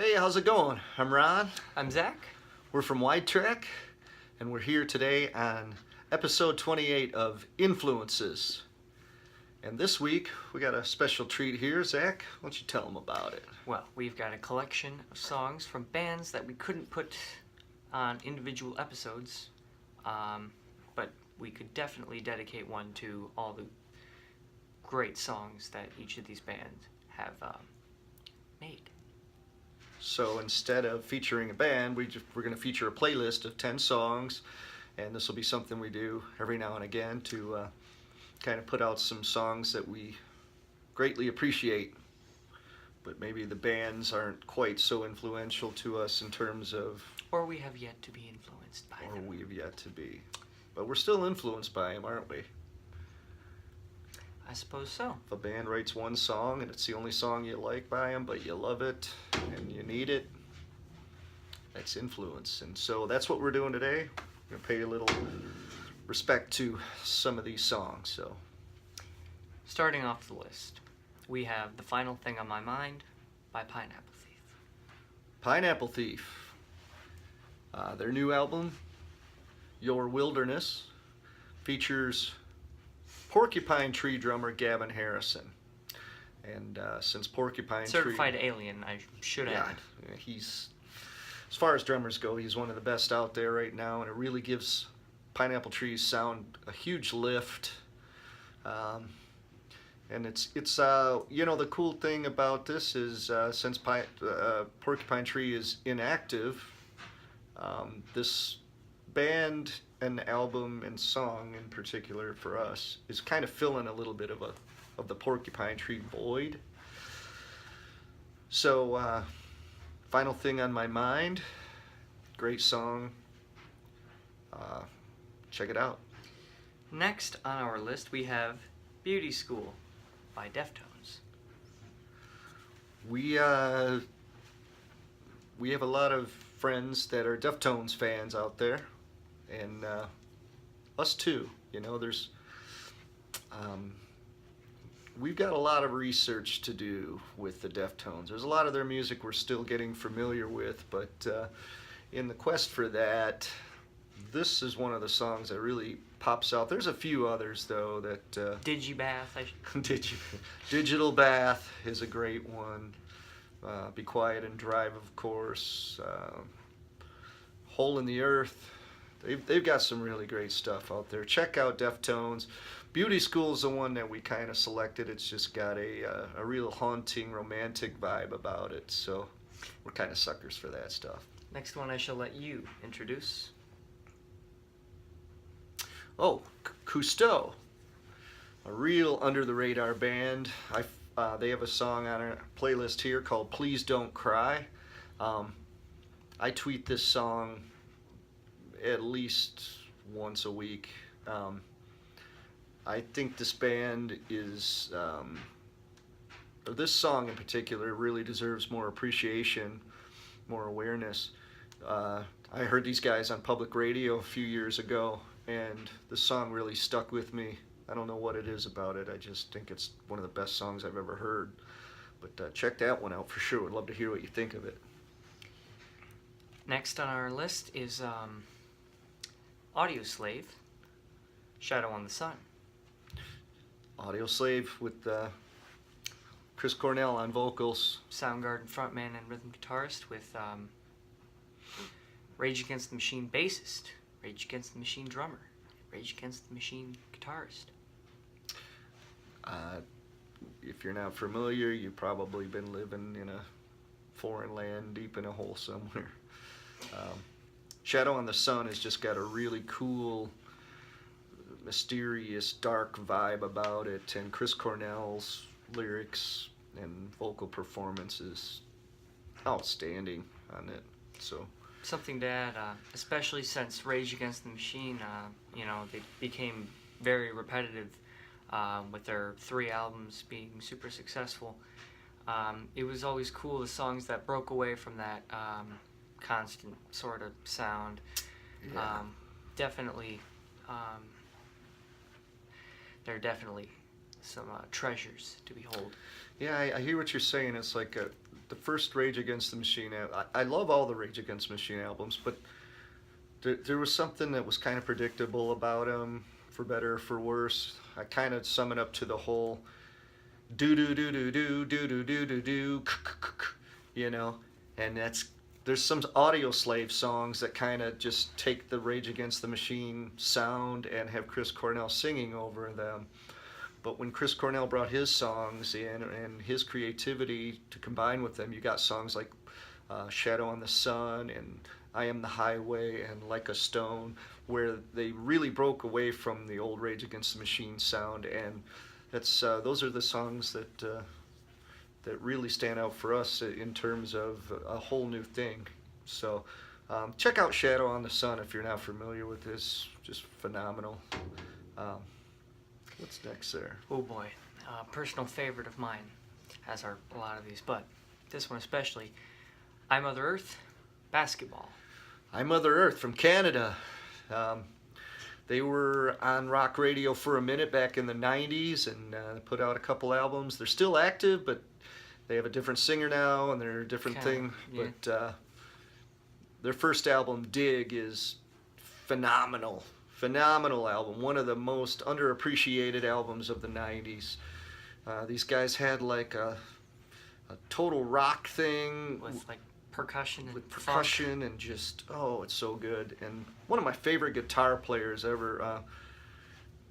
Hey, how's it going? I'm Ron. I'm Zach. We're from Widetrack, and we're here today on episode 28 of Influences. And this week, we got a special treat here. Zach, why don't you tell them about it? Well, we've got a collection of songs from bands that we couldn't put on individual episodes, but we could definitely dedicate one to all the great songs that each of these bands have made. So instead of featuring a band, we're going to feature a playlist of 10 songs, and this will be something we do every now and again to kind of put out some songs that we greatly appreciate, but maybe the bands aren't quite so influential to us in terms of... Or we have yet to be influenced by them. Or we have yet to be. But we're still influenced by them, aren't we? I suppose so. If a band writes one song and it's the only song you like by them, but you love it and you need it, that's influence. And so that's what we're doing today. We're going to pay a little respect to some of these songs. So, starting off the list, we have The Final Thing on My Mind by Pineapple Thief. Pineapple Thief. Their new album, Your Wilderness, features Porcupine Tree drummer Gavin Harrison. And since Porcupine Certified alien, I should add. He's, as far as drummers go, he's one of the best out there right now, and it really gives Pineapple Tree's sound a huge lift. And it's you know, the cool thing about this is since Porcupine Tree is inactive, this band and album and song in particular for us is kind of filling a little bit of the Porcupine Tree void. So Final Thing on My Mind, great song. Check it out. Next on our list we have Beauty School by Deftones. We have a lot of friends that are Deftones fans out there, and us too. You know, there's we've got a lot of research to do with the Deftones. There's a lot of their music we're still getting familiar with, but in the quest for that, this is one of the songs that really pops out. There's a few others though that Digibath. Digital Bath is a great one. Be Quiet and Drive, of course. Hole in the Earth. They've got some really great stuff out there. Check out Deftones. Beauty School is the one that we kind of selected. It's just got a real haunting, romantic vibe about it. So we're kind of suckers for that stuff. Next one I shall let you introduce. Oh, Cousteau, a real under-the-radar band. They have a song on our playlist here called Please Don't Cry. I tweet this song at least once a week. I think this band is, or this song in particular, really deserves more appreciation, more awareness. I heard these guys on public radio a few years ago, and the song really stuck with me. I don't know what it is about it. I just think it's one of the best songs I've ever heard. But check that one out for sure. I'd love to hear what you think of it. Next on our list is Audioslave, Shadow on the Sun. Audioslave with Chris Cornell on vocals. Soundgarden frontman and rhythm guitarist with Rage Against the Machine bassist, Rage Against the Machine drummer, Rage Against the Machine guitarist. If you're not familiar, you've probably been living in a foreign land deep in a hole somewhere. Shadow on the Sun has just got a really cool, mysterious, dark vibe about it, and Chris Cornell's lyrics and vocal performance is outstanding on it. So something to add, especially since Rage Against the Machine, you know, they became very repetitive with their 3 albums being super successful. It was always cool, the songs that broke away from that constant sort of sound. Yeah. Definitely, they're definitely some treasures to behold. Yeah, I hear what you're saying. It's like the first Rage Against the Machine. I love all the Rage Against the Machine albums, but there was something that was kind of predictable about them, for better or for worse. I kind of sum it up to the whole do do do do do do do do do do, you know, and there's some Audioslave songs that kind of just take the Rage Against the Machine sound and have Chris Cornell singing over them. But when Chris Cornell brought his songs in and his creativity to combine with them, you got songs like Shadow on the Sun and I Am the Highway and Like a Stone, where they really broke away from the old Rage Against the Machine sound, and those are the songs that really stand out for us in terms of a whole new thing. So check out Shadow on the Sun if you're not familiar with this. Just phenomenal. What's next there? Oh boy, personal favorite of mine, as are a lot of these, but this one especially. I Mother Earth, Basketball. I Mother Earth from Canada. They were on rock radio for a minute back in the 90s and put out a couple albums. They're still active, but they have a different singer now and they're a different thing. Yeah. But their first album, Dig, is phenomenal. Phenomenal album. One of the most underappreciated albums of the 90s. These guys had like a total rock thing. With like percussion and with percussion funk. And just, oh, it's so good. And one of my favorite guitar players ever,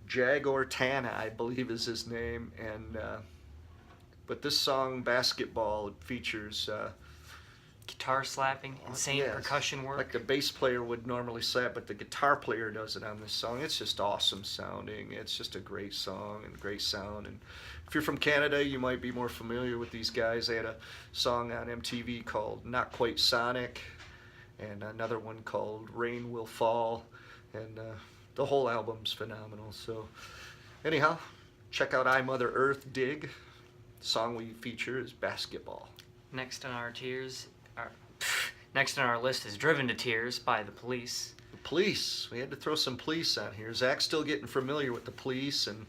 Jaguar Tana, I believe is his name. And but this song, Basketball, it features Guitar slapping, insane yes, percussion work. like the bass player would normally slap, but the guitar player does it on this song. It's just awesome sounding. It's just a great song and great sound. And if you're from Canada, you might be more familiar with these guys. They had a song on MTV called Not Quite Sonic, and another one called Rain Will Fall, and the whole album's phenomenal. So anyhow, check out I Mother Earth, Dig. The song we feature is Basketball. Next on our list is Driven to Tears by The Police. The Police. We had to throw some Police on here. Zach's still getting familiar with the Police and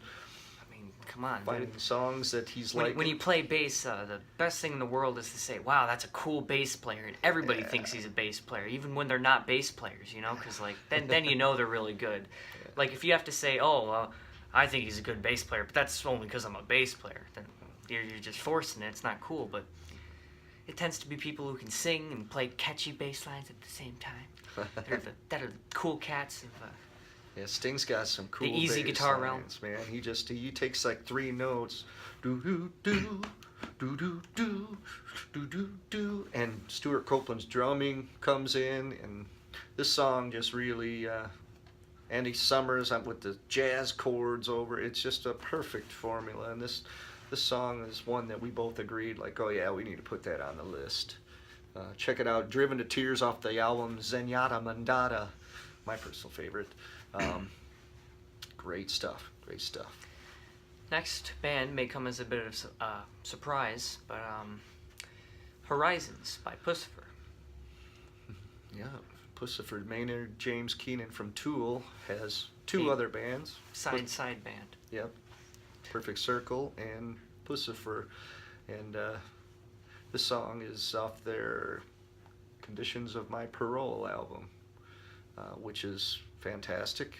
I mean, come on, finding dude. songs that he's When, like. when you play bass, the best thing in the world is to say, wow, that's a cool bass player. And everybody thinks he's a bass player, even when they're not bass players, you know? Because like, then you know they're really good. Yeah. Like, if you have to say, oh, well, I think he's a good bass player, but that's only because I'm a bass player, then you're just forcing it. It's not cool, but it tends to be people who can sing and play catchy bass lines at the same time. That are the cool cats of... Yeah, Sting's got some cool the easy bass guitar realm. lines, man. He takes like 3 notes, do do do, do do do, do do do, and Stuart Copeland's drumming comes in, and this song just really Andy Summers with the jazz chords over. It's just a perfect formula, and this song is one that we both agreed, like, oh yeah, we need to put that on the list. Check it out, Driven to Tears off the album Zenyatta Mandata, my personal favorite. Great stuff, great stuff. Next band may come as a bit of surprise, but Horizons by Puscifer. Yeah, Puscifer, Maynard James Keenan from Tool has 2 other bands. Side band. Yep, Perfect Circle and Puscifer, and this song is off their Conditions of My Parole album, which is fantastic.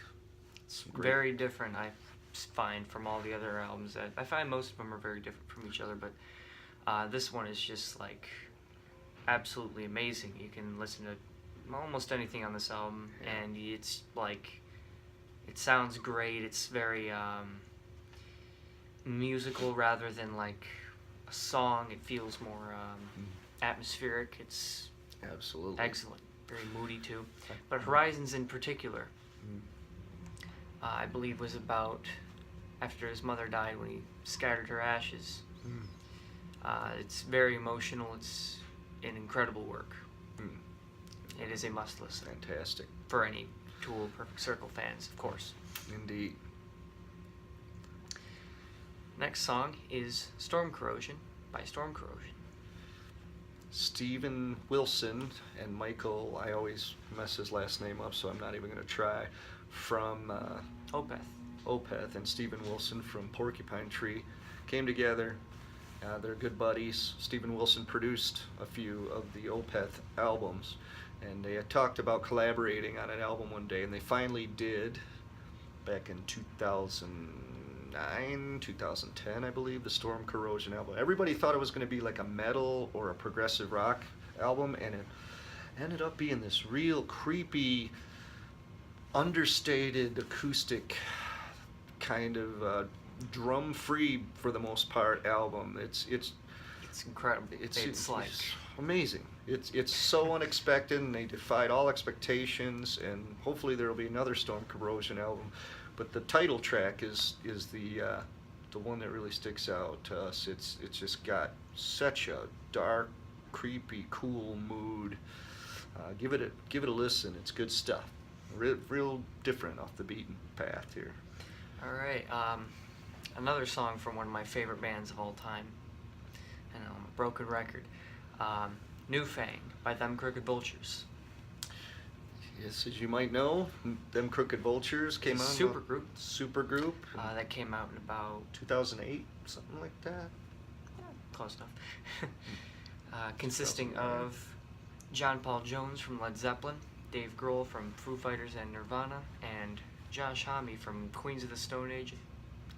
Some great. Very different, I find, from all the other albums. I find most of them are very different from each other, but this one is just like absolutely amazing. You can listen to almost anything on this album, and it's like, it sounds great. It's very musical rather than like a song. It feels more atmospheric. It's Absolutely excellent. Very moody too. But Horizons in particular, I believe was about after his mother died when he scattered her ashes. It's very emotional. It's an incredible work. It is a must listen. Fantastic. For any Tool Perfect Circle fans, of course. Indeed. Next song is Storm Corrosion by Storm Corrosion. Stephen Wilson and Michael, I always mess his last name up, so I'm not even going to try, from Opeth. Opeth, and Stephen Wilson from Porcupine Tree came together They're good buddies. Steven Wilson produced a few of the Opeth albums, and they had talked about collaborating on an album one day, and they finally did back in 2009, 2010, I believe, the Storm Corrosion album. Everybody thought it was going to be like a metal or a progressive rock album, and it ended up being this real creepy, understated acoustic kind of drum-free, for the most part, album. It's incredible. It's like amazing. It's so unexpected, and they defied all expectations. And hopefully there will be another Storm Corrosion album. But the title track is the one that really sticks out to us. It's just got such a dark, creepy, cool mood. Give it a listen. It's good stuff. Real different off the beaten path here. all right. Another song from one of my favorite bands of all time. I know, I'm a broken record. New Fang by Them Crooked Vultures. Yes, as you might know, Them Crooked Vultures came out. Supergroup. Supergroup. That came out in about 2008, something like that. close enough. Consisting of John Paul Jones from Led Zeppelin, Dave Grohl from Foo Fighters and Nirvana, and Josh Homme from Queens of the Stone Age.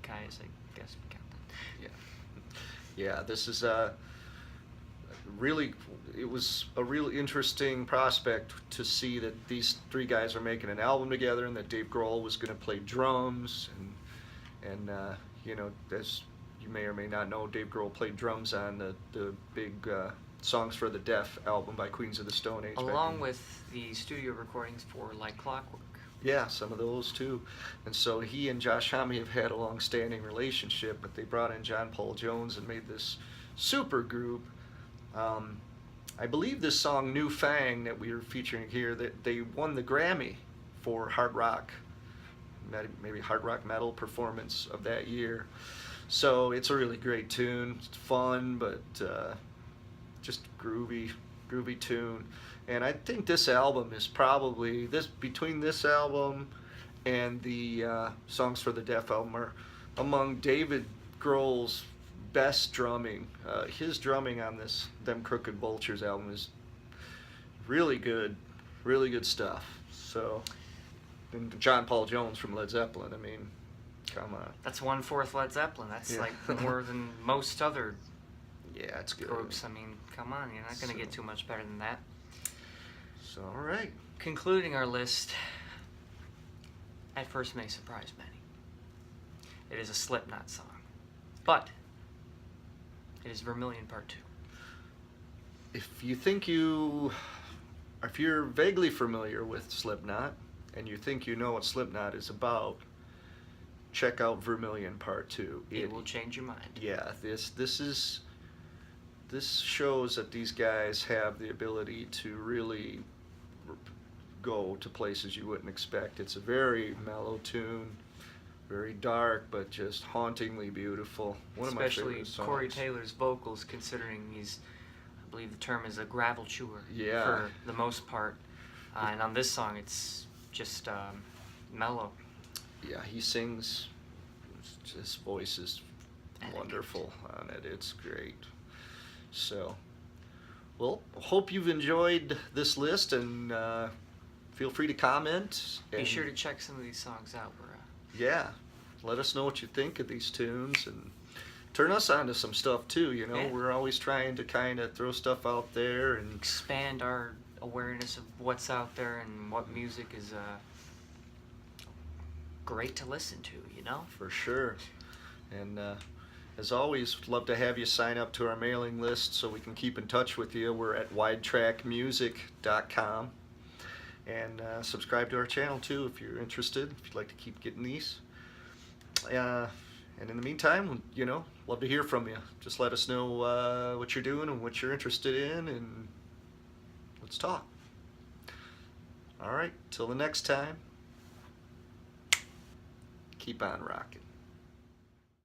Guys, I guess we count that. Yeah, this is really, it was a real interesting prospect to see that these three guys are making an album together, and that Dave Grohl was going to play drums, and you know, as you may or may not know, Dave Grohl played drums on the big Songs for the Deaf album by Queens of the Stone Age. Along with the studio recordings for Like Clockwork. Yeah, some of those too. And so he and Josh Homme have had a long-standing relationship, but they brought in John Paul Jones and made this super group. I believe this song New Fang that we are featuring here, that they won the Grammy for hard rock, maybe hard rock metal performance of that year. So it's a really great tune. It's fun, but just groovy tune. And I think this album is probably, between this album and the Songs for the Deaf album, are among David Grohl's best drumming. His drumming on this Them Crooked Vultures album is really good stuff. So, and John Paul Jones from Led Zeppelin, I mean, come on. That's 1/4 Led Zeppelin. That's like more than most other it's good. groups. I mean, come on, you're not going to get too much better than that. So, all right. Concluding our list, at first may surprise many. It is a Slipknot song, but it is Vermilion Part 2. If you're vaguely familiar with Slipknot, and you think you know what Slipknot is about, check out Vermilion Part 2. It will change your mind. Yeah, this shows that these guys have the ability to really go to places you wouldn't expect. It's a very mellow tune, very dark, but just hauntingly beautiful. One of my favorite songs. Especially Corey Taylor's vocals, considering he's, I believe the term is a gravel chewer Yeah. for the most part. And on this song, it's just mellow. Yeah, he sings. His voice is wonderful on it. It's great. So, well, hope you've enjoyed this list, and feel free to comment. Be sure to check some of these songs out. Yeah, let us know what you think of these tunes, and turn us on to some stuff too. You know, Yeah. We're always trying to kind of throw stuff out there and Expand our awareness of what's out there and what music is great to listen to, you know? for sure. And as always, love to have you sign up to our mailing list so we can keep in touch with you. We're at widetrackmusic.com. And subscribe to our channel too if you're interested, if you'd like to keep getting these. And in the meantime, you know, love to hear from you. Just let us know what you're doing and what you're interested in, and let's talk. All right, till the next time, keep on rocking.